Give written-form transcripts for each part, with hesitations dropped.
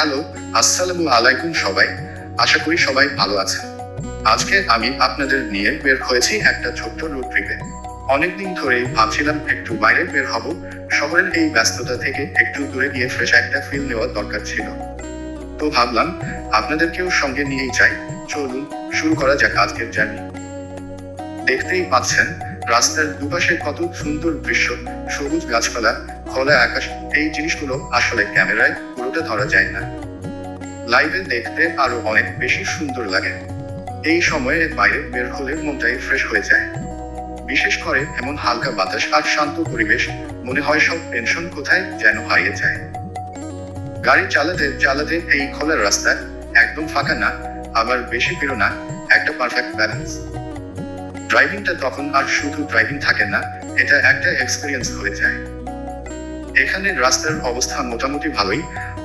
Hello, আসসালামু আলাইকুম সবাই। আশা করি সবাই ভালো আছেন। আজকে আমি আপনাদের নিয়ে বের হয়েছি একটা ছোট্ট রোড ট্রিপে। অনেকদিন ধরেই ভাবছিলাম একটু বাইরে বের হব, শহরের এই ব্যস্ততা থেকে একটু দূরে গিয়ে ফ্রেশ একটা ফিল নেওয়া দরকার ছিল। তো ভাবলাম আপনাদেরকেও সঙ্গে নিয়েই যাই। চলুন শুরু করা যাক আজকের জার্নি। দেখতেই পাচ্ছেন রাস্তার দুপাশে কত সুন্দর দৃশ্য, সবুজ গাছপালা, খোলা আকাশ। এই জিনিসগুলো আসলে ক্যামেরায় পুরোটা ধরা যায় না, লাইভে দেখতে আরো অনেক বেশি সুন্দর লাগে। এই সময়ে বাইরে বের হলে মনটাই ফ্রেশ হয়ে যায়। বিশেষ করে এমন হালকা বাতাস আর শান্ত পরিবেশ, মনে হয় সব টেনশন কোথায় যেন হারিয়ে যায়। গাড়ি চালাতে চালাতে এই খোলা রাস্তা, একদম ফাঁকা না আবার বেশি ভিড়ও না, একটা পারফেক্ট ব্যালেন্স। ড্রাইভিংটা তখন আর শুধু ড্রাইভিং থাকে না, এটা একটা এক্সপিরিয়েন্স হয়ে যায়। এখানে রাস্তার অবস্থা মোটামুটি ভালোই,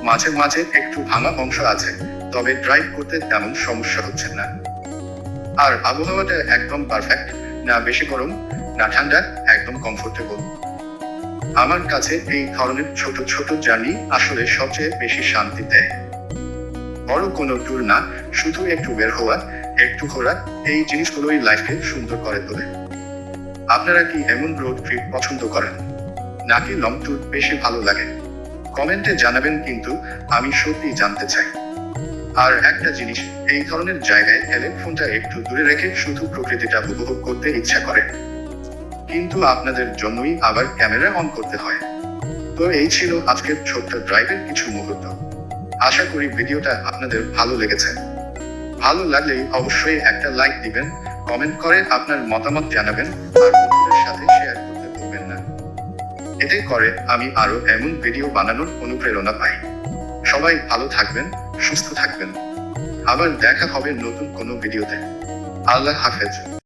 মাঝে মাঝে একটু ভাঙা অংশ আছে, তবে ড্রাইভ করতে তেমন সমস্যা হচ্ছে না। আর আবহাওয়াটা একদম পারফেক্ট, না বেশি গরম না ঠান্ডা, একদম কমফোর্টেবল। আমার কাছে এই ধরনের ছোট ছোট জার্নি আসলে সবচেয়ে বেশি শান্তি দেয়। বড় কোনো ট্যুর না, শুধু একটু বের হওয়া, একটু ঘোরা, এই জিনিসগুলোই লাইফকে সুন্দর করে তোলে। আপনারা কি এমন রোড ট্রিপ পছন্দ করেন, নাকি লং ট্যুর বেশি ভালো লাগে? কমেন্টে জানাবেন, কিন্তু আমি সত্যি জানতে চাই। আর একটা জিনিস, এই ধরনের জায়গায় এলে ফোনটা একটু দূরে রেখে শুধু প্রকৃতিটা উপভোগ করতে ইচ্ছা করে, কিন্তু আপনাদের জন্যই আবার ক্যামেরা অন করতে হয়। তো এই ছিল আজকের ছোট্ট ড্রাইভের কিছু মুহূর্ত। আশা করি ভিডিওটা আপনাদের ভালো লেগেছে। ভালো লাগলেই অবশ্যই একটা লাইক দিবেন, কমেন্ট করে আপনার মতামত জানাবেন, আর বন্ধুদের সাথে শেয়ার করতে ভুলবেন না। এতে করে আমি আরো এমন ভিডিও বানানোর অনুপ্রেরণা পাই। সবাই ভালো থাকবেন, সুস্থ থাকবেন। আবার দেখা হবে নতুন কোনো ভিডিওতে। আল্লাহ হাফেজ।